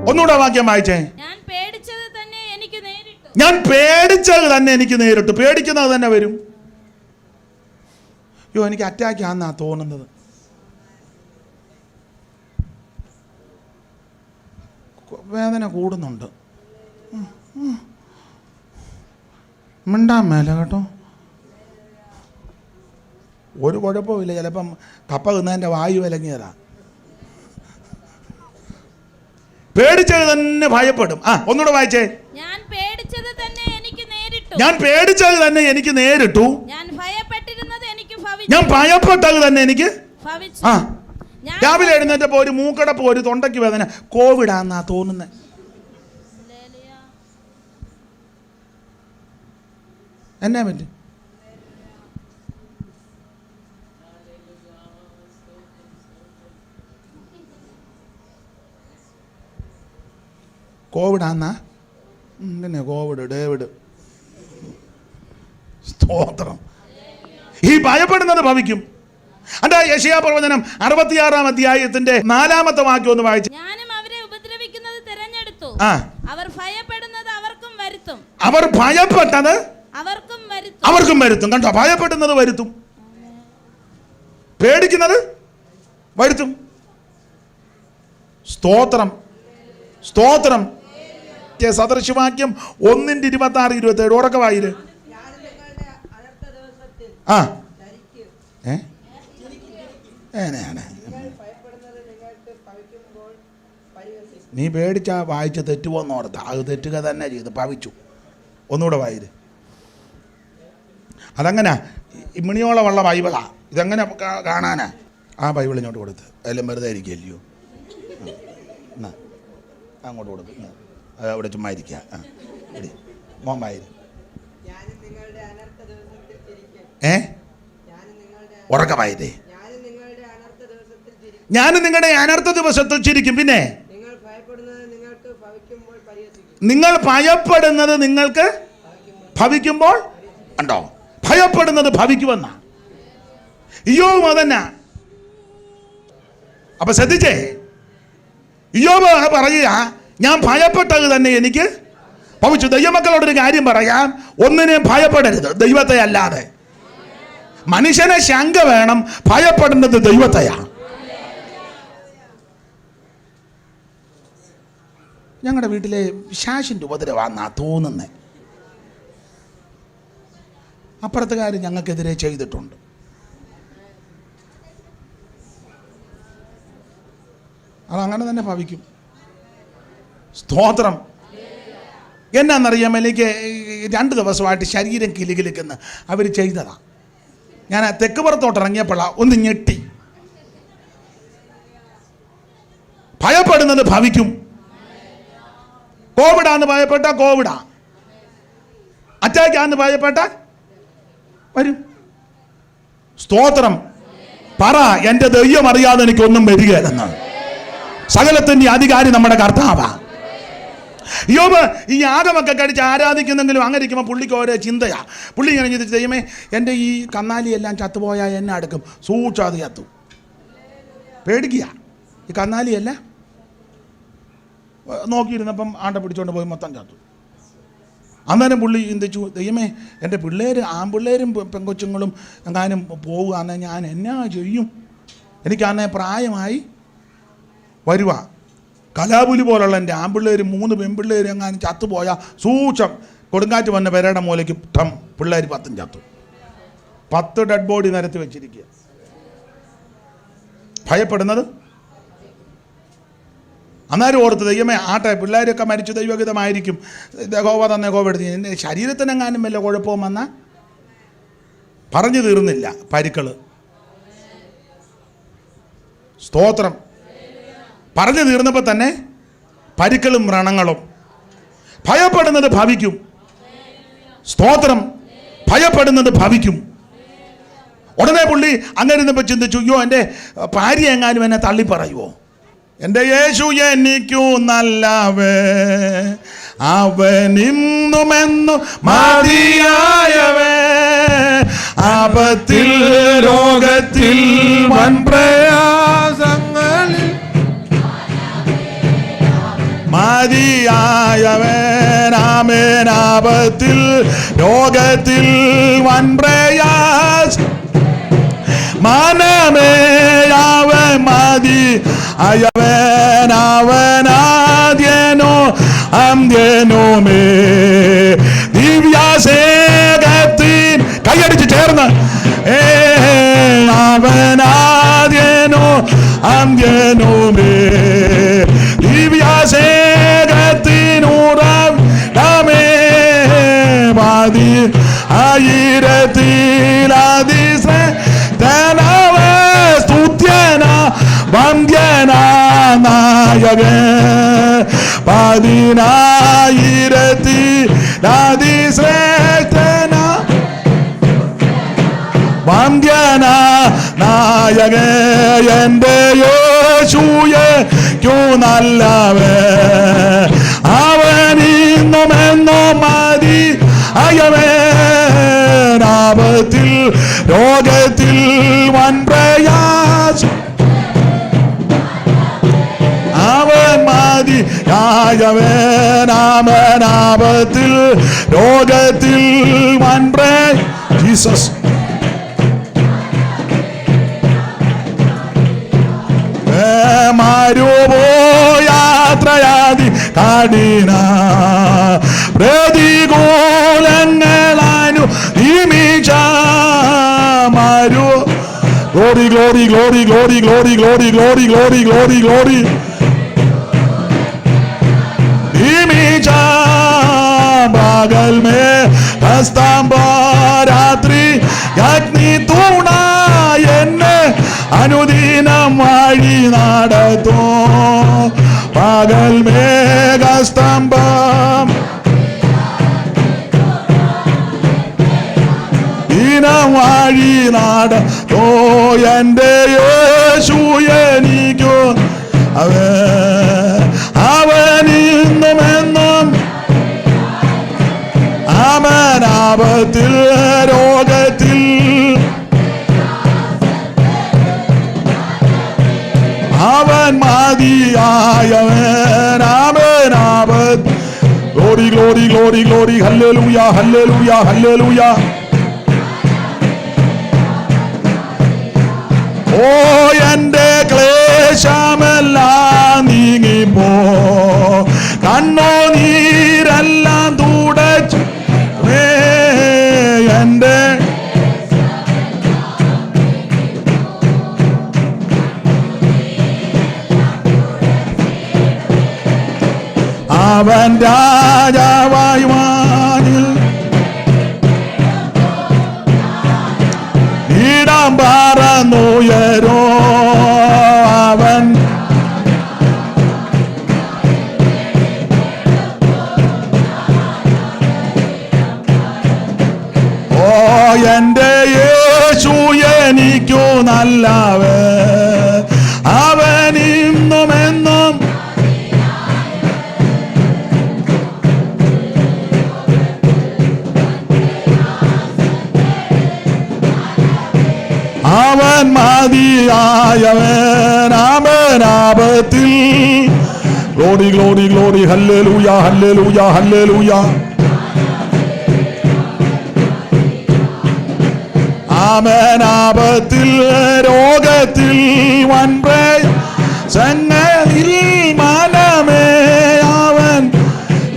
ഒന്നുകൂടെ വാക്യം വായിച്ചേ. ഞാൻ പേടിച്ചത് തന്നെ എനിക്ക് നേരിട്ടു. ഞാൻ പേടിച്ചത് തന്നെ എനിക്ക് നേരിട്ടു. പേടിക്കുന്നത് തന്നെ വരും. അയ്യോ, എനിക്ക് അറ്റാക്ക് ആണെന്നാ തോന്നുന്നത്. വേദന കൂടുന്നുണ്ട്. മിണ്ടാൻ മേല കേട്ടോ. ഒരു കുഴപ്പമില്ല. ചിലപ്പം കപ്പ തിന്നതിൻ്റെ വായു വിലങ്ങിയതാ. പേടിച്ചത് തന്നെ ഭയപ്പെടും. ഒന്നുകൂടെ വായിച്ചേ. ഞാൻ പേടിച്ചത് തന്നെ എനിക്ക് നേരിട്ടു. ഞാൻ പേടിച്ചത് തന്നെ എനിക്ക് നേരിട്ടു. ഞാൻ ഭയപ്പെട്ടിരുന്നത് എനിക്ക് ഭവിച്ചു. ഞാൻ ഭയപ്പെട്ടത് തന്നെ എനിക്ക് ഭവിച്ചു. രാവിലെ എഴുന്നേറ്റപ്പോൾ ഒരു മൂക്കടപ്പ്, ഒരു തൊണ്ടയ്ക്ക് വേദന. കോവിഡാന്നാ തോന്നുന്നത്. എന്നാ പറ്റി? കോവിഡാന്നാ? പിന്നെ കോവിഡ്, ഡേവിഡ്. സ്തോത്രം. ഈ ഭയപ്പെടുന്നത് ഭവിക്കും. അതാ യെശയ്യാ പ്രവചനം 66-ാം അധ്യായത്തിന്റെ 4-ാമത്തെ വാക്യം ഒന്ന് വായിച്ചു. ഞാനും അവരെ ഉപദ്രവിക്കുന്നത് തിരഞ്ഞെടുത്തു. അവർ ഭയപ്പെടുന്നത് അവർക്കും വരുത്തും. അവർ ഭയപ്പെട്ടത് അവർക്കും വരുത്തും. കണ്ടോ? ഭയപ്പെടുന്നത് വരുത്തും, പേടിക്കുന്നത് വരുത്തും. സ്തോത്രം, സ്തോത്രം. സദൃശവാക്യം 1:26-27 ഉറക്കവായില്. നീ പേടിച്ചാ വായിച്ച് തെറ്റുപോന്നോർത്ത് അത് തെറ്റുക തന്നെ ചെയ്ത് ഭവിച്ചു. ഒന്നുകൂടെ വായില്. അതങ്ങനെ ഇമ്മിണിയോളമുള്ള ബൈബിളാ. ഇതെങ്ങനെ കാണാനാ? ആ ബൈബിൾ ഇങ്ങോട്ട് കൊടുത്ത്. എല്ലാം വെറുതെ ഇരിക്കുകയല്ലയോ. എന്നാ അങ്ങോട്ട് കൊടുക്കും. അവിടെ ചുമ്മാ ഇരിക്കുക. മോൻ വായില്. ഉറക്കമായില്ലേ? ഞാനും നിങ്ങളുടെ അനർത്ഥ ദിവസത്തിൽ ചിരിക്കും. പിന്നെ നിങ്ങൾ ഭയപ്പെടുന്നത് നിങ്ങൾക്ക് ഭവിക്കുമ്പോൾ ഉണ്ടോ? ഭയപ്പെടുന്നത് ഭവിക്കുമെന്നാ. ഇയ്യോബ് അതന്നെ. അപ്പൊ ശ്രദ്ധിച്ചേ, ഇയ്യോബ് പറയുക, ഞാൻ ഭയപ്പെട്ടത് തന്നെ എനിക്ക് ഭവിച്ചു. ദൈവമക്കളോടൊരു കാര്യം പറയാം, ഒന്നിനെയും ഭയപ്പെടരുത് ദൈവത്തെ അല്ലാതെ. മനുഷ്യനെ ശങ്ക വേണം, ഭയപ്പെടുന്നത് ദൈവത്തെയാ. ഞങ്ങളുടെ വീട്ടിലെ പിശാചിൻ്റെ ഉപദ്രവമാണെന്നാ തോന്നുന്നത്. അപ്പുറത്തുകാർ ഞങ്ങൾക്കെതിരെ ചെയ്തിട്ടുണ്ട്. അതങ്ങനെ തന്നെ ഭവിക്കും. സ്തോത്രം. എന്നാന്നറിയാമോ, എനിക്ക് 2 ദിവസമായിട്ട് ശരീരം കിലുകിലിക്കുന്ന അവർ ചെയ്തതാ. ഞാൻ തെക്ക് പുറത്തോട്ട് ഇറങ്ങിയപ്പോഴാ ഒന്ന് ഞെട്ടി. ഭയപ്പെടുന്നത് ഭവിക്കും. കോവിഡാന്ന് ഭയപ്പെട്ട കോവിഡാ, അറ്റാക്കാന്ന് ഭയപ്പെട്ട വരും. സ്തോത്രം. പറ, എൻ്റെ ദൈവം അറിയാതെ എനിക്കൊന്നും വരികയില്ലെന്ന്. സകലത്തിൻ്റെ അധികാരി നമ്മുടെ കർത്താവാ. യോബ് ഈ യാഗമൊക്കെ കഴിച്ച് ആരാധിക്കുന്നെങ്കിലും അങ്ങനെ ഇരിക്കുമ്പോൾ പുള്ളിക്ക് ഓരോ ചിന്തയാ. പുള്ളി ഇങ്ങനെ ചിന്തിച്ച്, ദൈവമേ എൻ്റെ ഈ കന്നാലിയെല്ലാം ചത്തുപോയാൽ എന്നെ അടുക്കും. സൂക്ഷാത് ചത്തു. പേടിക്കുക. ഈ കന്നാലിയല്ല നോക്കിയിരുന്നപ്പം ആണ്ട പിടിച്ചോണ്ട് പോയി മൊത്തം ചത്തു. അന്നേരം പുള്ളി ചിന്തിച്ചു, ദൈവമേ എൻ്റെ പിള്ളേർ, ആൺപിള്ളേരും പെങ്കൊച്ചുങ്ങളും എങ്ങാനും പോവുകയാണെങ്കിൽ ഞാൻ എന്നാ ചെയ്യും? എനിക്കന്നേ പ്രായമായി വരുക. കലാപുലി പോലുള്ള എൻ്റെ ആൺപിള്ളേരും 3 പെൺപിള്ളേരും എങ്ങാനും ചത്തുപോയാൽ സൂക്ഷം. കൊടുങ്കാറ്റ് വന്ന പെരയുടെ മൂലയ്ക്ക് പിള്ളേർ 10 ചത്തു. 10 ഡെഡ് ബോഡി നിരത്തി വെച്ചിരിക്കുക. ഭയപ്പെടുന്നത്. അന്നേരം ഓർത്ത്, ദൈവമേ ആട്ടെ, പിള്ളേരൊക്കെ മരിച്ചു, ദൈവഹിതമായിരിക്കും, യഹോവ തന്നെ കോപെടുത്തി. എൻ്റെ ശരീരത്തിനെങ്ങാനും വല്ല കുഴപ്പവും വന്നാൽ പറഞ്ഞു തീർന്നില്ല പരുക്കൾ. സ്തോത്രം. പറഞ്ഞു തീർന്നപ്പോൾ തന്നെ പരുക്കളും വ്രണങ്ങളും. ഭയപ്പെടുന്നത് ഭവിക്കും. സ്തോത്രം. ഭയപ്പെടുന്നത് ഭവിക്കും. ഉടനെ പുള്ളി അങ്ങനെ ഇരുന്നപ്പോൾ ചിന്തിച്ചു, അയ്യോ എൻ്റെ ഭാര്യ എങ്ങാനും എന്നെ തള്ളി പറയുമോ? എൻ്റെ യേശു എനിക്കു നല്ലവേ, അവനിന്നുമെന്നു മതിയായവേ, ആപത്തിൽ രോഗത്തിൽ വൻ പ്രയാസങ്ങളിൽ മതിയായവൻ ആമേൻ ആപത്തിൽ രോഗത്തിൽ വൻപ്രയാസം മനമേ അവൻ മതിയായവൻ അവനാദ്യനോ അന്ത്യനുമേ ദിവ്യസേകത്തിൻ കൈയടിച്ച് ചേർന്ന് അവനാദ്യനോ അന്ത്യനുമേ ദിവ്യസേകത്തിനുറമേ മതി ആയിരത്തിലതിശ്രേഷ്ഠനവ സ്തുത്യന വന്ദ്യന നായകൻ പതിനായിരത്തിലതിശ്രേഷ്ഠന വന്ദ്യന നായക എൻ്റെ യേശുവേ നല്ലവൻ അവനിന്നും എന്നും മതി അയവൻ ആപത്തിൽ രോഗത്തിൽ വൻപ്രയാസം അവൻ മതി ആയവൻ ആപത്തിൽ രോഗത്തിൽ വൻപ്രയാസം ജീസസ് യാത്രയാതി കഠിന പ്രതികൂലങ്ങളാനു നിമിഷ മാരു glory glory glory glory glory glory glory glory glory glory നിമിഷ പകൽ മേ ഹസ്തംബ രാത്രി അഗ്നി തൂണ എന്നെ അനുദിനം വഴി നടത്തോ പകൽ മേഘസ്തംഭം ദിനം വഴി നടത്തോ എൻ്റെ യേശു എനിക്കോ അവനിന്നും എന്നും അവനാപത്തിൽ രോഗത്തിൽ അവൻ മതിയായവൻ അവനാപത്ത് glory glory glory glory hallelujah hallelujah hallelujah ഓ എൻ്റെ ക്ലേശമെല്ലാം നീങ്ങിപ്പോ കണ്ണോ നീരെല്ലാം തുടച്ചു എൻ്റെ അവൻ രാജാവായി വാനിൽ ഇടം പറന്നുയരോ അവൻ ഓ എൻ്റെ യേശു എനിക്കു നല്ലവൻ അവൻ ഇന്നും എന്നും അവൻ മതിയായവൻ അവനാപത്തിൽ glory glory glory hallelujah hallelujah hallelujah അവനാപത്തിൽ രോഗത്തിൽ വൻപ്രയാസങ്ങളിൽ മനമേ അവൻ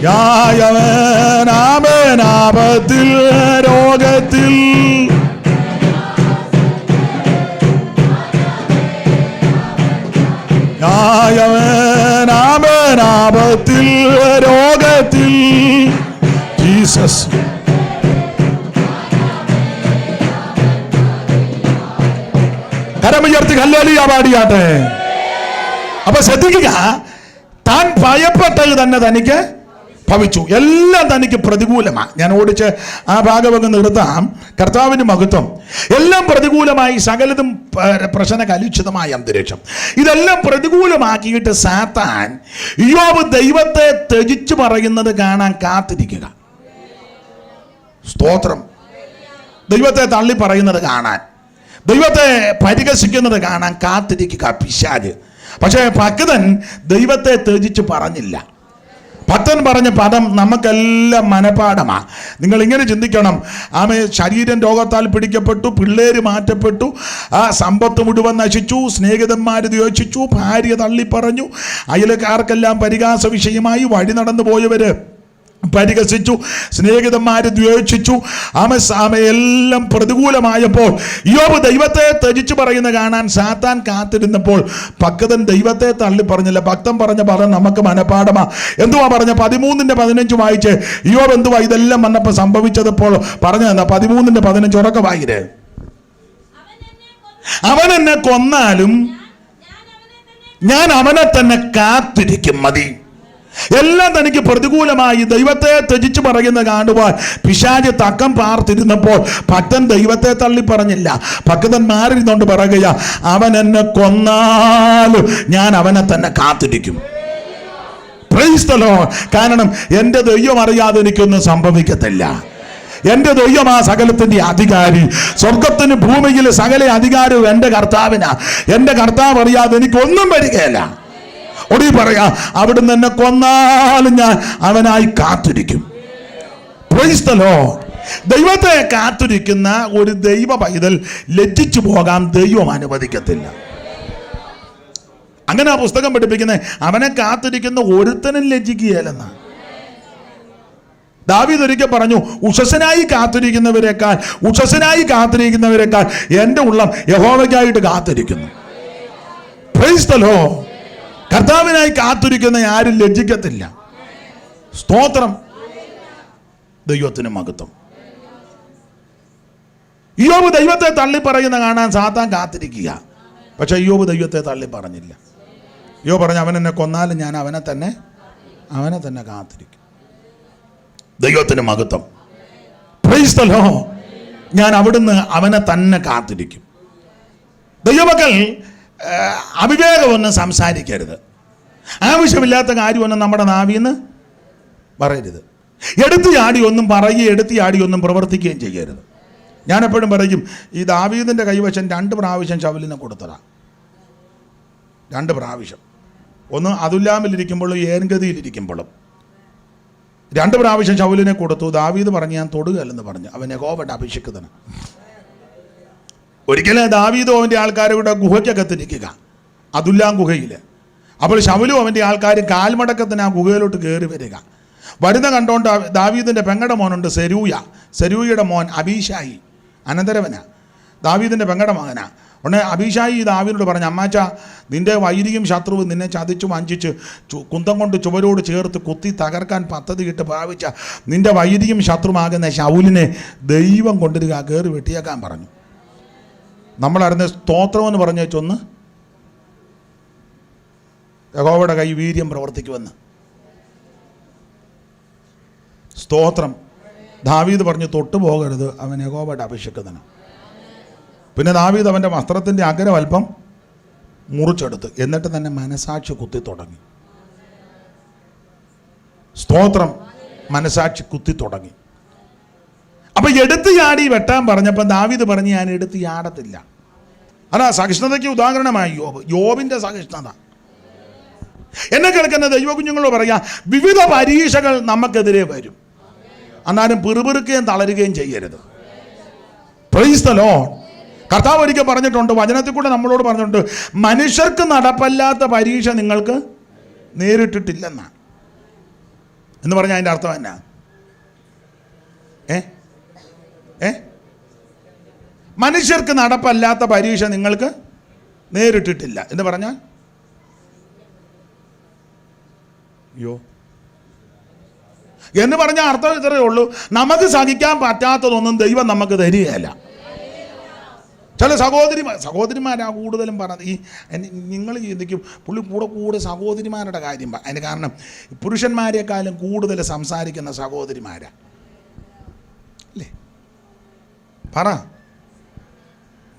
യായവൻ അവനാപത്തിൽ രോഗത്തിൽ അവനാപത്തിൽ രോഗത്തിൽ ജീസസ് കരമുയർത്തി ഹല്ലേലൂയ പാടിയാട്ടെ. അപ്പൊ ശ്രദ്ധിക്കുക, താൻ ഭയപ്പെട്ടത് തന്നെ തനിക്ക് ഭവിച്ചു. എല്ലാം തനിക്ക് പ്രതികൂലമാണ്. ഞാൻ ഓടിച്ച് ആ ഭാഗമൊക്കെ നിർത്താം. കർത്താവിന് മഹത്വം. എല്ലാം പ്രതികൂലമായി, സകലതും പ്രശ്ന കലുഷിതമായ അന്തരീക്ഷം. ഇതെല്ലാം പ്രതികൂലമാക്കിയിട്ട് സാത്താൻ യോബ് ദൈവത്തെ ത്യജിച്ചു പറയുന്നത് കാണാൻ കാത്തിരിക്കുക. സ്തോത്രം. ദൈവത്തെ തള്ളി പറയുന്നത് കാണാൻ, ദൈവത്തെ പരിഹസിക്കുന്നത് കാണാൻ കാത്തിരിക്കുക പിശാച്. പക്ഷേ ഭക്തൻ ദൈവത്തെ ത്യജിച്ച് പറഞ്ഞില്ല. ഭക്തൻ പറഞ്ഞ പദം നമുക്കെല്ലാം മനപാഠമാണ്. നിങ്ങൾ ഇങ്ങനെ ചിന്തിക്കണം, ശരീരം രോഗത്താൽ പിടിക്കപ്പെട്ടു, പിള്ളേര് മാറ്റപ്പെട്ടു, സമ്പത്ത് മുഴുവൻ നശിച്ചു, സ്നേഹിതന്മാർ ദ്വേഷിച്ചു, ഭാര്യ തള്ളിപ്പറഞ്ഞു, അയൽക്കാർക്കെല്ലാം പരിഹാസ വിഷയമായി, വഴി നടന്നു പോയവര് പരിഹസിച്ചു, സ്നേഹിതന്മാര് ദ്വേഷിച്ചു, എല്ലാം പ്രതികൂലമായപ്പോൾ യോബ് ദൈവത്തെ ത്യജിച്ചു പറയുന്ന കാണാൻ സാത്താൻ കാത്തിരുന്നപ്പോൾ ഭക്തൻ ദൈവത്തെ തള്ളി പറഞ്ഞില്ല. ഭക്തൻ പറഞ്ഞ പദം നമുക്ക് മനപാഠമാ. എന്തുവാ പറഞ്ഞ? 13:15 വായിച്ച്. യോബ് എന്തുവാ ഇതെല്ലാം വന്നപ്പോൾ സംഭവിച്ചതപ്പോൾ പറഞ്ഞു തന്ന 13:15 ഉറക്കെ വായിര്. അവൻ എന്നെ കൊന്നാലും ഞാൻ അവനെ തന്നെ കാത്തിരിക്കും. മതി. എല്ലാം തനിക്ക് പ്രതികൂലമായി ദൈവത്തെ ത്യജിച്ചു പറയുന്ന കാണുവാൻ പിശാച് തക്കം പാർത്തിരുന്നപ്പോൾ ഭക്തൻ ദൈവത്തെ തള്ളി പറഞ്ഞില്ല. ഭക്തൻ മാറിയിരുന്നോണ്ട് പറയുക, അവൻ എന്നെ കൊന്നാലും ഞാൻ അവനെ തന്നെ കാത്തിരിക്കും. Praise the Lord. കാരണം എൻ്റെ ദൈവം അറിയാതെ എനിക്കൊന്നും സംഭവിക്കത്തില്ല. എൻ്റെ ദൈവം ആ സകലത്തിന്റെ അധികാരി. സ്വർഗത്തിന് ഭൂമിയിൽ സകല അധികാരവും എൻ്റെ കർത്താവിനാ. എൻ്റെ കർത്താവ് അറിയാതെ എനിക്കൊന്നും വരികയില്ല. ഒടി പറയാ, അവിടുന്ന് എന്നെ കൊന്നാലും ഞാൻ അവനായി കാത്തിരിക്കും. Praise the Lord. ദൈവത്തെ കാത്തിരിക്കുന്ന ഒരു ദൈവ പൈതൽ ലജ്ജിച്ചു പോകാൻ ദൈവം അനുവദിക്കത്തില്ല. അങ്ങനെ ആ പുസ്തകം പഠിപ്പിക്കുന്നത് അവനെ കാത്തിരിക്കുന്ന ഒരുത്തനും ലജ്ജിക്കുകയല്ലെന്നാ. ദാവീദ് ഒരിക്കൽ പറഞ്ഞു, ഉഷസ്സനായി കാത്തിരിക്കുന്നവരെക്കാൾ എൻ്റെ ഉള്ളം യഹോവയ്ക്കായിട്ട് കാത്തിരിക്കുന്നു. Praise the Lord. കർത്താവിനായി കാത്തിരിക്കുന്ന ആരും ലജ്ജിക്കത്തില്ല. സ്തോത്രം. ദൈവത്തിന് മഹത്വം. യോബ് ദൈവത്തെ തള്ളി പറയുന്ന കാണാൻ സാത്താൻ കാത്തിരിക്കുക. പക്ഷെ യോബ് ദൈവത്തെ തള്ളി പറഞ്ഞില്ല. യോബ് പറഞ്ഞു, അവൻ എന്നെ കൊന്നാലും ഞാൻ അവനെ തന്നെ കാത്തിരിക്കും. ദൈവത്തിന് മഹത്വം. Praise the Lord. ഞാൻ അവിടുന്ന് അവനെ തന്നെ കാത്തിരിക്കും. ദൈവമക്കൾ അവിവേകമൊന്നും സംസാരിക്കരുത്. ആവശ്യമില്ലാത്ത കാര്യമൊന്നും നമ്മുടെ നാവിന്ന് പറയരുത്. എടുത്തു ചാടി ഒന്നും പറയുകയും എടുത്തു ചാടി ഒന്നും പ്രവർത്തിക്കുകയും ചെയ്യരുത്. ഞാനെപ്പോഴും പറയും, ഈ ദാവീദിൻ്റെ കൈവശം 2 പ്രാവശ്യം ശൗലിനെ കൊടുത്തതാണ്. 2 പ്രാവശ്യം. ഒന്ന് അതുല്ലാമിലിരിക്കുമ്പോഴും ഏൻഗതിയിലിരിക്കുമ്പോഴും 2 പ്രാവശ്യം ശൗലിനെ കൊടുത്തു. ദാവീദ് പറഞ്ഞു, ഞാൻ തൊടുകയല്ലെന്ന് പറഞ്ഞു. അവൻ യഹോവയുടെ അഭിഷിക്തനാണ്. ഒരിക്കലും ദാവീദും അവൻ്റെ ആൾക്കാരുടെ ഗുഹയ്ക്കകത്തിരിക്കുക, അതുല്ലാം ഗുഹയിൽ. അപ്പോൾ ശൗലും അവൻ്റെ ആൾക്കാർ കാൽമടക്കത്തിന് ആ ഗുഹയിലോട്ട് കയറി വരിക. വരുന്ന കണ്ടോണ്ട് ദാവീദിൻ്റെ പെങ്ങടെ മോനുണ്ട് സെരൂയയുടെ മോൻ അബീശായി, അനന്തരവനാ, ദാവീദിൻ്റെ പെങ്ങടെ മകനാ. ഉടനെ അബീശായി ദാവീദിനോട് പറഞ്ഞു, അമ്മാച്ച, നിന്റെ വൈരിയും ശത്രുവും നിന്നെ ചതിച്ചു വഞ്ചിച്ച് കുന്തം കൊണ്ട് ചുവരോട് ചേർത്ത് കുത്തി തകർക്കാൻ പദ്ധതിയിട്ട് ഭാവിച്ച നിന്റെ വൈരിയും ശത്രുവാകുന്ന ശൗലിനെ ദൈവം കൊണ്ടിരിക, കയറി വെട്ടിയേക്കാൻ പറഞ്ഞു. നമ്മളറിഞ്ഞ സ്തോത്രമെന്ന് പറഞ്ഞു വെച്ചൊന്ന് യഹോവയുടെ കൈ വീര്യം പ്രവർത്തിക്കുമെന്ന്. സ്തോത്രം. ദാവീദ് പറഞ്ഞു, തൊട്ടു പോകരുത്, അവൻ യഹോവയുടെ അഭിഷിക്തനാണ്. പിന്നെ ദാവീദ് അവൻ്റെ വസ്ത്രത്തിൻ്റെ അഗ്രം അല്പം മുറിച്ചെടുത്ത് എന്നിട്ട് തന്നെ മനസാക്ഷി കുത്തി തുടങ്ങി. സ്തോത്രം. മനസാക്ഷി കുത്തി തുടങ്ങി. അപ്പൊ എടുത്ത് ചാടി വെട്ടാൻ പറഞ്ഞപ്പോൾ ദാവീദ് പറഞ്ഞു, ഞാൻ എടുത്ത് ചാടത്തില്ല. അല്ല, സഹിഷ്ണുതയ്ക്ക് ഉദാഹരണമായി യോബിന്റെ സഹിഷ്ണുത. എന്നെ കേൾക്കുന്ന ദൈവകുഞ്ഞുങ്ങളോട് പറയാ, വിവിധ പരീക്ഷകൾ നമുക്കെതിരെ വരും. എന്നാലും പിറുപിറുക്കുകയും തളരുകയും ചെയ്യരുത്. Praise the Lord. കർത്താവ് ഒരിക്കൽ പറഞ്ഞിട്ടുണ്ട്, വചനത്തിൽ കൂടെ നമ്മളോട് പറഞ്ഞിട്ടുണ്ട്, മനുഷ്യർക്ക് നടപ്പല്ലാത്ത പരീക്ഷ നിങ്ങൾക്ക് നേരിട്ടിട്ടില്ലെന്നാണ്. എന്ന് പറഞ്ഞാൽ അതിൻ്റെ അർത്ഥം എന്നാ? മനുഷ്യർക്ക് നടപ്പല്ലാത്ത പരീക്ഷ നിങ്ങൾക്ക് നേരിട്ടിട്ടില്ല എന്ന് പറഞ്ഞാൽ എന്ന് പറഞ്ഞാൽ അർത്ഥം ഇത്രയേ ഉള്ളൂ, നമുക്ക് സഹിക്കാൻ പറ്റാത്തതൊന്നും ദൈവം നമുക്ക് തരികയല്ല. ചില സഹോദരിമാരാ കൂടുതലും പറഞ്ഞത്. ഈ നിങ്ങൾ ചിന്തിക്കും പുള്ളി കൂടെ സഹോദരിമാരുടെ കാര്യം. അതിന് കാരണം പുരുഷന്മാരെക്കാളും കൂടുതൽ സംസാരിക്കുന്ന സഹോദരിമാരാ അല്ലേ? പറ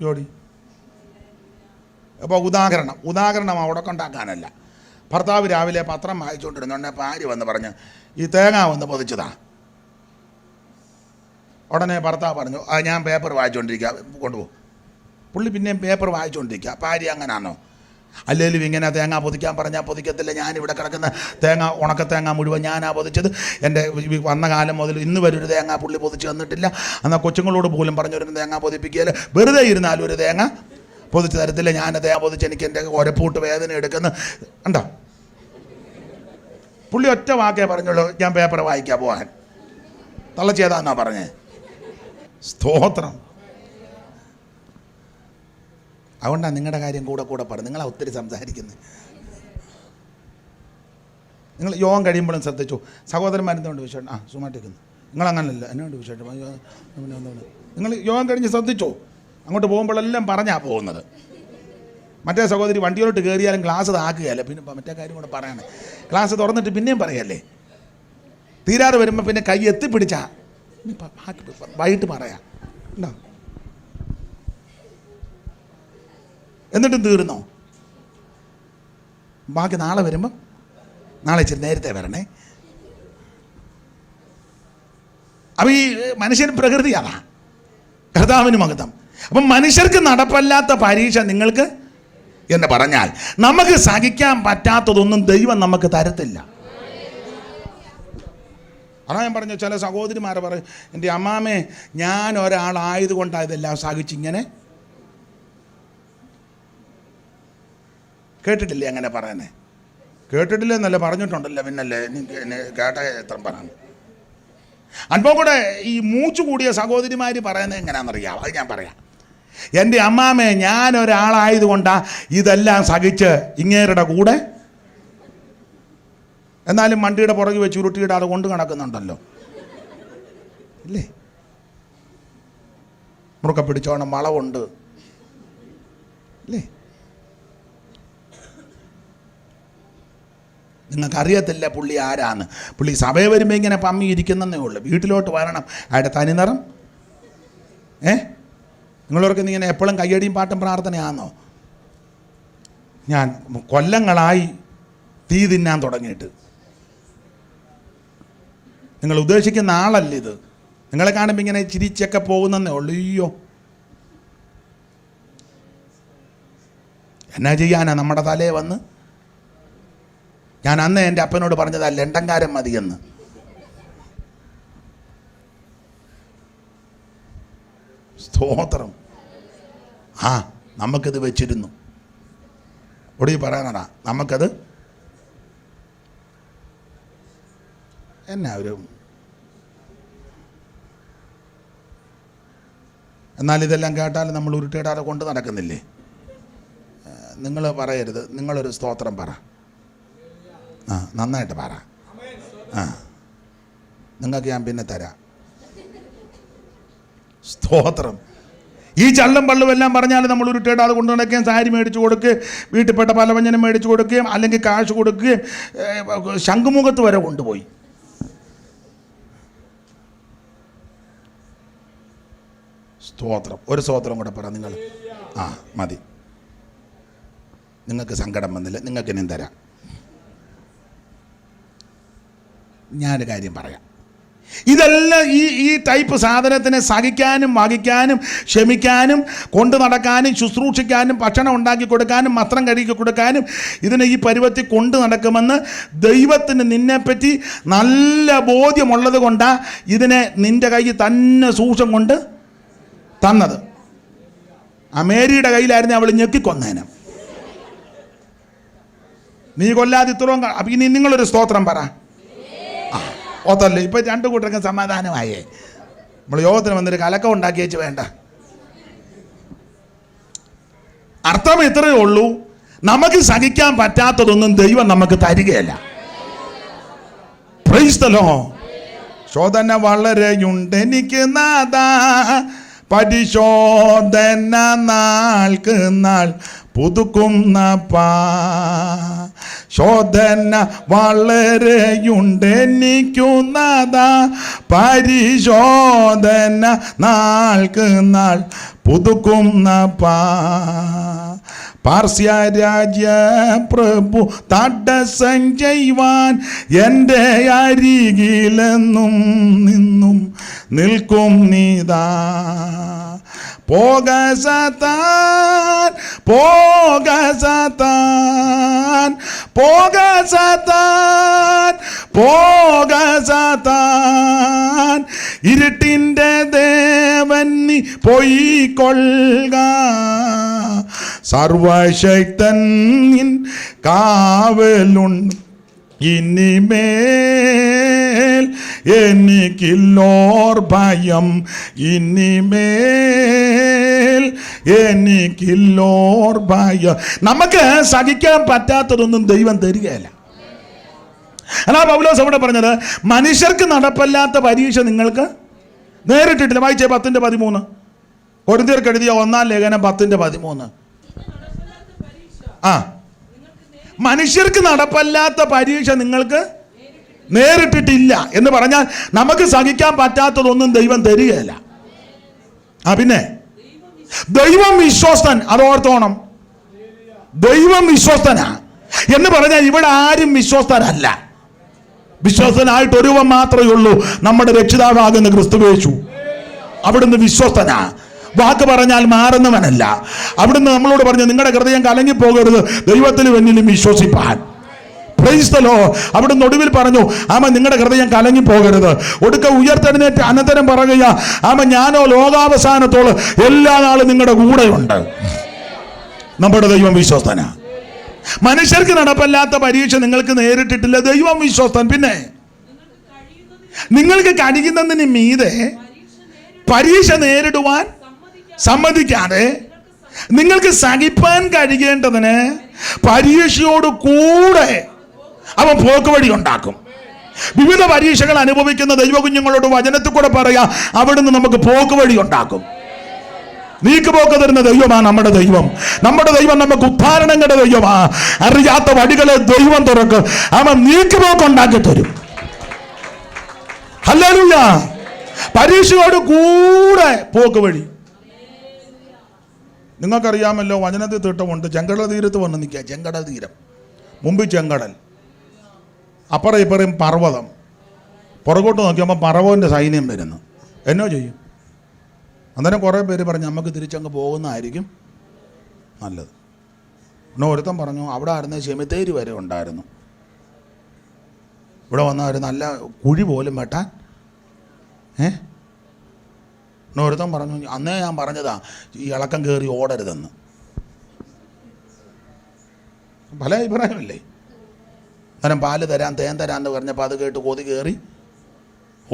ജോഡി. അപ്പോൾ ഉദാഹരണം അവിടെ കൊണ്ടാക്കാനല്ല. ഭർത്താവ് രാവിലെ പത്രം വായിച്ചുകൊണ്ടിരുന്നുണ്ടെ ഭാര്യ വന്ന് പറഞ്ഞ്, ഈ തേങ്ങ വന്ന് പൊതിച്ചതാ. ഉടനെ ഭർത്താവ് പറഞ്ഞു, ഞാൻ പേപ്പർ വായിച്ചുകൊണ്ടിരിക്കുക, കൊണ്ടുപോകും. പുള്ളി പിന്നെയും പേപ്പർ വായിച്ചുകൊണ്ടിരിക്കുക. ഭാര്യ അങ്ങനാണോ? അല്ലെങ്കിലും ഇങ്ങനെ തേങ്ങ പൊതിക്കാൻ പറഞ്ഞാൽ പൊതിക്കത്തില്ല. ഞാനിവിടെ കിടക്കുന്ന തേങ്ങ, ഉണക്ക തേങ്ങ മുഴുവൻ ഞാനാ പൊതിച്ചത്. എൻ്റെ വന്ന കാലം മുതൽ ഇന്ന് വരെ ഒരു തേങ്ങ പുള്ളി പൊതിച്ച് തന്നിട്ടില്ല. എന്നാൽ കൊച്ചുങ്ങളോട് പോലും പറഞ്ഞൊരു തേങ്ങ പൊതിപ്പിക്കുകയില്ല. വെറുതെ ഇരുന്നാലും ഒരു തേങ്ങ പൊതിച്ച് തരത്തില്ല. ഞാൻ തേങ്ങ പൊതിച്ച് എനിക്ക് എൻ്റെ ഒരപ്പൂട്ട് വേദന എടുക്കുന്നു. ഉണ്ടോ? പുള്ളി ഒറ്റ വാക്കേ പറഞ്ഞുള്ളൂ, ഞാൻ പേപ്പർ വായിക്കാൻ പോകാൻ. തള്ളച്ചേതാന്നാ പറഞ്ഞേ. സ്തോത്രം. അതുകൊണ്ടാണ് നിങ്ങളുടെ കാര്യം കൂടെ പറഞ്ഞു. നിങ്ങളാ ഒത്തിരി സംസാരിക്കുന്നത്. നിങ്ങൾ യോഗം കഴിയുമ്പോഴും ശ്രദ്ധിച്ചു. സഹോദരന്മാരെന്തുകൊണ്ട് വിഷയം സുമായിട്ടിരിക്കുന്നു. നിങ്ങളങ്ങനല്ല, എന്നോട് വിഷയം. നിങ്ങൾ യോഗം കഴിഞ്ഞ് ശ്രദ്ധിച്ചോ. അങ്ങോട്ട് പോകുമ്പോഴെല്ലാം പറഞ്ഞാ പോകുന്നത്. മറ്റേ സഹോദരി വണ്ടിയോട്ട് കയറിയാലും ഗ്ലാസ് താക്കുകയല്ലേ. പിന്നെ മറ്റേ കാര്യം കൂടെ പറയണേ. ഗ്ലാസ് തുറന്നിട്ട് പിന്നെയും പറയല്ലേ. തീരാറ് വരുമ്പോൾ പിന്നെ കൈ എത്തിപ്പിടിച്ചാ വൈകിട്ട് പറയാം. ഉണ്ടോ? എന്നിട്ടും തീർന്നോ? ബാക്കി നാളെ വരുമ്പം നാളെ ഇച്ചിരി നേരത്തെ വരണേ. അപ്പം ഈ മനുഷ്യൻ പ്രകൃതി അതാ. കർത്താവിന് മഹത്വം. അപ്പം മനുഷ്യർക്ക് നടപ്പല്ലാത്ത പരീക്ഷ നിങ്ങൾക്ക് എന്ന് പറഞ്ഞാൽ നമുക്ക് സഹിക്കാൻ പറ്റാത്തതൊന്നും ദൈവം നമുക്ക് തരത്തില്ല. അതാ ഞാൻ പറഞ്ഞു. ചില സഹോദരിമാരെ പറയും, എൻ്റെ അമ്മാമേ, ഞാൻ ഒരാളായതുകൊണ്ടാണ് ഇതെല്ലാം സഹിച്ചിങ്ങനെ. കേട്ടിട്ടില്ലേ അങ്ങനെ പറയുന്നേ? കേട്ടിട്ടില്ലേ എന്നല്ല, പറഞ്ഞിട്ടുണ്ടല്ലോ. പിന്നല്ലേ കേട്ട എത്ര പറഞ്ഞു. അല്പം കൂടെ ഈ മൂച്ചു കൂടിയ സഹോദരിമാർ പറയുന്നത് എങ്ങനെയാണെന്നറിയാം. അത് ഞാൻ പറയാം. എൻ്റെ അമ്മാമേ, ഞാൻ ഒരാളായതുകൊണ്ടാണ് ഇതെല്ലാം സഹിച്ച് ഇങ്ങേരുടെ കൂടെ. എന്നാലും വണ്ടിയുടെ പുറകെ വെച്ച് ഉരുട്ടിയിടാതെ കൊണ്ട് കിടക്കുന്നുണ്ടല്ലോ ഇല്ലേ? മുറുക്ക പിടിച്ചോണം, വളവുണ്ട് അല്ലേ? നിങ്ങൾക്കറിയത്തില്ല പുള്ളി ആരാന്ന്. പുള്ളി സഭയെ വരുമ്പോൾ ഇങ്ങനെ പമ്മി ഇരിക്കുന്നതേ ഉള്ളൂ. വീട്ടിലോട്ട് വരണം. അയാളുടെ തനിനിറം നിങ്ങളവർക്ക് ഇങ്ങനെ എപ്പോഴും കയ്യടിയും പാട്ടും പ്രാർത്ഥനയാണെന്നോ? ഞാൻ കൊല്ലങ്ങളായി തീ തിന്നാൻ തുടങ്ങിയിട്ട്. നിങ്ങൾ ഉദ്ദേശിക്കുന്ന ആളല്ല ഇത്. നിങ്ങളെ കാണുമ്പോൾ ഇങ്ങനെ ചിരിച്ചൊക്കെ പോകുന്നതേ ഉള്ളൂ. അയ്യോ, എന്നാ ചെയ്യാനാ നമ്മുടെ തലയെ വന്ന്. ഞാൻ അന്ന് എൻ്റെ അപ്പനോട് പറഞ്ഞതാ ലണ്ടൻകാരൻ മതിയെന്ന്. സ്തോത്രം. നമുക്കിത് വെച്ചിരുന്നു. ഒടുവിൽ പറയാനാ നമുക്കത് എന്നാ ഒരു. എന്നാൽ ഇതെല്ലാം കേട്ടാലും നമ്മൾ ഉരുട്ടിയിടാതെ കൊണ്ട് നടക്കുന്നില്ലേ? നിങ്ങൾ പറയരുത്. നിങ്ങളൊരു സ്തോത്രം പറ. നന്നായിട്ട് പറ. നിങ്ങൾക്ക് ഞാൻ പിന്നെ തരാം. സ്തോത്രം. ഈ ചള്ളും പള്ളും എല്ലാം പറഞ്ഞാൽ നമ്മൾ ഉരുട്ടിയിടാതെ കൊണ്ടു നടക്കുകയും സാരി മേടിച്ചു കൊടുക്കുകയും വീട്ടിൽപ്പെട്ട പലവ്യഞ്ജനം മേടിച്ചു കൊടുക്കുകയും അല്ലെങ്കിൽ കാശ് കൊടുക്കുകയും ശംഖുമുഖത്ത് വരെ കൊണ്ടുപോയി. സ്തോത്രം. ഒരു സ്തോത്രം കൂടെ പറ നിങ്ങൾ. മതി. നിങ്ങൾക്ക് സങ്കടം വന്നില്ല, നിങ്ങൾക്ക് ഇനിയും തരാം. ഞാനൊരു കാര്യം പറയാം. ഇതെല്ലാം ഈ ടൈപ്പ് സാധനത്തിനെ സഹിക്കാനും വഹിക്കാനും ക്ഷമിക്കാനും കൊണ്ടു നടക്കാനും ശുശ്രൂഷിക്കാനും ഭക്ഷണം ഉണ്ടാക്കി കൊടുക്കാനും വസ്ത്രം കഴുകി കൊടുക്കാനും ഇതിനെ ഈ പരുവത്തിൽ കൊണ്ടു നടക്കുമെന്ന് ദൈവത്തിന് നിന്നെപ്പറ്റി നല്ല ബോധ്യമുള്ളത് കൊണ്ടാണ് ഇതിനെ നിൻ്റെ കയ്യിൽ തന്നെ സൂക്ഷം കൊണ്ട് തന്നത്. മേരിയുടെ കയ്യിലായിരുന്നു അവൾ ഞെക്കിക്കൊന്നേനം. നീ കൊല്ലാതെ ഇത്രയും. അപ്പം ഇനി നിങ്ങളൊരു സ്തോത്രം പറ. ഓത്തല്ലേ? ഇപ്പം രണ്ടു കൂട്ടർക്കും സമാധാനമായേ. നമ്മൾ യോഗത്തിന് വന്നൊരു കലക്കം ഉണ്ടാക്കി വെച്ച് വേണ്ട. അർത്ഥം ഇത്രയേ ഉള്ളൂ. നമുക്ക് സഹിക്കാൻ പറ്റാത്തതൊന്നും ദൈവം നമുക്ക് തരികയല്ല. Praise the Lord. ശോധന വളരെയുണ്ട് എനിക്ക് നാഥാ, പരിശോധന നാൾക്ക് നാൾ പുതുക്കുന്നപ്പാ. ശോധന വളരെയുണ്ടെനിക്കുന്നാതാ, പരിശോധന നാൾക്ക് നാൾ പുതുക്കുന്നപ്പാ. പാർസ്യ രാജ്യ പ്രഭു തടസ്സം ചെയ്യുവാൻ എൻ്റെ അരികിലെന്നും നിന്നും നിൽക്കും നീതാ. പോക സാത്താൻ, പോക സാത്താൻ, പോക സാത്താൻ, പോക സാത്താൻ, ഇരുട്ടിൻ്റെ ദേവൻ നീ പോയിക്കൊള്ളുക, സർവശക്തൻ നിൻ കാവലുണ്ട്, ഇനിമേൽ എനിക്കില്ലോർ ഭയം, ഇനിമേൽ എനിക്കില്ലോർ ഭയം. നമുക്ക് സഹിക്കാൻ പറ്റാത്തതൊന്നും ദൈവം തരികയില്ല. അല്ലാ പൗലോസ് അവിടെ പറഞ്ഞത്, മനുഷ്യർക്ക് നടപ്പല്ലാത്ത പരീക്ഷ നിങ്ങൾക്ക് നേരിട്ടിട്ടില്ല. വായിച്ചേ 10:13, കൊരിന്ത്യർക്ക് എഴുതിയ 1-ാം ലേഖനം 10:13. ആ, മനുഷ്യർക്ക് നടപ്പല്ലാത്ത പരീക്ഷ നിങ്ങൾക്ക് നേരിട്ടിട്ടില്ല എന്ന് പറഞ്ഞാൽ നമുക്ക് സഹിക്കാൻ പറ്റാത്തതൊന്നും ദൈവം തരികയില്ല. പിന്നെ ദൈവം വിശ്വസ്തൻ, അതോർത്തോണം. ദൈവം വിശ്വസ്തനാ എന്ന് പറഞ്ഞാൽ ഇവിടെ ആരും വിശ്വസ്തനല്ല. വിശ്വസ്തനായിട്ട് ഒരുവൻ മാത്രമേ ഉള്ളൂ, നമ്മുടെ രക്ഷിതാവാകുന്ന ക്രിസ്തുയേശു. അവിടുന്ന് വിശ്വസ്തനാ, വാക്ക് പറഞ്ഞാൽ മാറുന്നവനല്ല. അവിടുന്ന് നമ്മളോട് പറഞ്ഞു, നിങ്ങളുടെ ഹൃദയം കലങ്ങിപ്പോകരുത്, ദൈവത്തിലും എന്നിലും വിശ്വസിപ്പാൻ. Praise the Lord. അവിടുന്ന് ഒടുവിൽ പറഞ്ഞു, ആമ നിങ്ങളുടെ ഹൃദയം കലങ്ങിപ്പോകരുത്. ഒടുക്ക ഉയർത്തെഴുന്നേറ്റ് അനന്തരം പറയുക, ആമ ഞാനോ ലോകാവസാനത്തോളം എല്ലാ നാളും നിങ്ങളുടെ കൂടെയുണ്ട്. നമ്മുടെ ദൈവം വിശ്വസ്തനാ. മനുഷ്യർക്ക് നടപ്പല്ലാത്ത പരീക്ഷ നിങ്ങൾക്ക് നേരിട്ടിട്ടില്ല, ദൈവം വിശ്വസ്തൻ. പിന്നെ നിങ്ങൾക്ക് കഴിയുന്നതിന് മീതെ പരീക്ഷ നേരിടുവാൻ സമ്മതിക്കാതെ നിങ്ങൾക്ക് സഹിപ്പാൻ കഴിയേണ്ടതിന് പരീക്ഷയോട് കൂടെ അവൻ പോക്കുവഴി ഉണ്ടാക്കും. വിവിധ പരീക്ഷകൾ അനുഭവിക്കുന്ന ദൈവകുഞ്ഞുങ്ങളോട് വചനത്തിൽ കൂടെ പറയാ, അവിടുന്ന് നമുക്ക് പോക്കുവഴി ഉണ്ടാക്കും. നീക്കുപോക്ക് തരുന്ന ദൈവമാണ് നമ്മുടെ ദൈവം. നമ്മുടെ ദൈവം നമുക്ക് ഉദ്ധാരണങ്ങളുടെ ദൈവമാ. അറിയാത്ത വഴികളെ ദൈവം തുറക്കും, അവൻ നീക്കുപോക്ക് ഉണ്ടാക്കി തരും. ഹല്ലേലൂയ. പരീക്ഷയോട് കൂടെ പോക്കുവഴി. നിങ്ങൾക്കറിയാമല്ലോ, വചനത്തിൽ തിട്ടമുണ്ട്. ചെങ്കടൽ തീരത്ത് വന്ന് നിൽക്കുക. ചെങ്കടൽ തീരം, മുമ്പിൽ ചെങ്കടൽ, അപ്പുറം ഇപ്പുറം പർവ്വതം. പുറകോട്ട് നോക്കിയപ്പോൾ പറവോൻ്റെ സൈന്യം വരുന്നു. എന്നോ ചെയ്യും? അന്നേരം കുറേ പേര് പറഞ്ഞു, നമുക്ക് തിരിച്ചങ്ങ് പോകുന്നതായിരിക്കും നല്ലത്. പിന്നെ ഒരുത്തൻ പറഞ്ഞു, അവിടെ ആയിരുന്നു ശെമിത്തേരി വരെ ഉണ്ടായിരുന്നു, ഇവിടെ വന്നവർ നല്ല കുഴി പോലും വെട്ടാൻ. പിന്നെ ഒരുത്തൻ പറഞ്ഞു, അന്നേ ഞാൻ പറഞ്ഞതാ ഈ ഇളക്കം കയറി ഓടരുതെന്ന്. പല അഭിപ്രായമല്ലേ. അന്നേരം പാല് തരാൻ തേൻ തരാമെന്ന് പറഞ്ഞപ്പോൾ അത് കേട്ട് കൊതി കയറി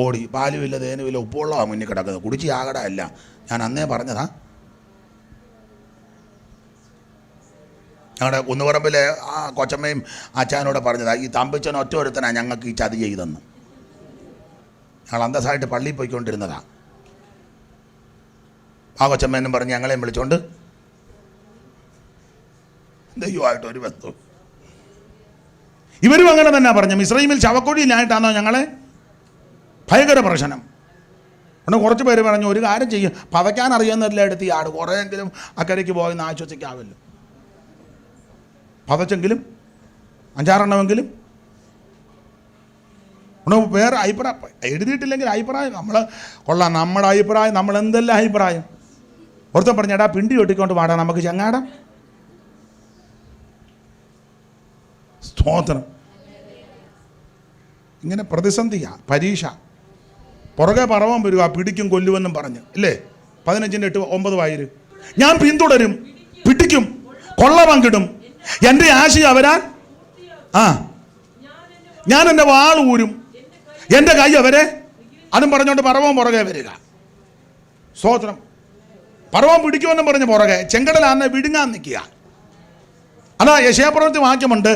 ഓടി. പാലുമില്ല തേനുമില്ല, ഉപ്പുവെള്ളമാണ് മുന്നിൽ കിടക്കുന്നത്, കുടിച്ച് ആകട അല്ല, ഞാൻ അന്നേ പറഞ്ഞതാ. ഞങ്ങളുടെ കുന്നുപറമ്പിലെ ആ കൊച്ചമ്മയും അച്ചാനോടെ പറഞ്ഞതാ, ഈ തമ്പിച്ചൻ ഒറ്റ ഒരുത്തനാ ഞങ്ങൾക്ക് ഈ ചതി ചെയ്തെന്ന്. ഞങ്ങൾ അന്തസ്സായിട്ട് പള്ളിയിൽ പോയിക്കൊണ്ടിരുന്നതാ. ആ കൊച്ചമ്മേനും പറഞ്ഞ് ഞങ്ങളെയും വിളിച്ചോണ്ട് ദൈവമായിട്ട് ഒരു ബന്ധു. ഇവരും അങ്ങനെ തന്നെ പറഞ്ഞു. മിസ്രൈമിൽ ശവക്കുഴിയിലായിട്ടാണോ ഞങ്ങളെ ഭയങ്കര പ്രശ്നം. പിന്നെ കുറച്ച് പേര് പറഞ്ഞു, ഒരു കാര്യം ചെയ്യും, പതയ്ക്കാൻ അറിയാവുന്നവരിലെ എടുത്ത് ഈ ആട് കുറേയെങ്കിലും അക്കരയ്ക്ക് പോയെന്ന് ആശ്വസിക്കാവല്ലോ. പതച്ചെങ്കിലും 5-6 വേറെ അഭിപ്രായം എഴുതിയിട്ടില്ലെങ്കിൽ അഭിപ്രായം നമ്മൾ കൊള്ളാം. നമ്മുടെ അഭിപ്രായം, നമ്മൾ എന്തെല്ലാം അഭിപ്രായം. ഒരുത്തൻ പറഞ്ഞു, എടാ പിണ്ടി ഒട്ടിക്കൊണ്ട് പാടാ, നമുക്ക് ചങ്ങാടം. സ്തോത്രം. ഇങ്ങനെ പ്രതിസന്ധിയാ, പരീക്ഷ. പുറകെ പറവൻ വരിക, പിടിക്കും കൊല്ലുമെന്നും പറഞ്ഞ് ഇല്ലേ. 15:8-9 വായിര്. ഞാൻ പിന്തുടരും, പിടിക്കും, കൊള്ള പങ്കിടും, എൻ്റെ ആശയം അവരാൻ. ഞാൻ എൻ്റെ വാൾ ഊരും, എൻ്റെ കൈ അവരെ. അതും പറഞ്ഞുകൊണ്ട് പറവൻ പുറകെ വരിക. സ്തോത്രം. പറവൻ പിടിക്കുമെന്നും പറഞ്ഞ് പുറകെ. ചെങ്കടലാന്നെ വിഴുങ്ങാൻ നിൽക്കുക. അതാ യെശയ്യാപ്രവചനത്തിൽ വാക്യമുണ്ട്,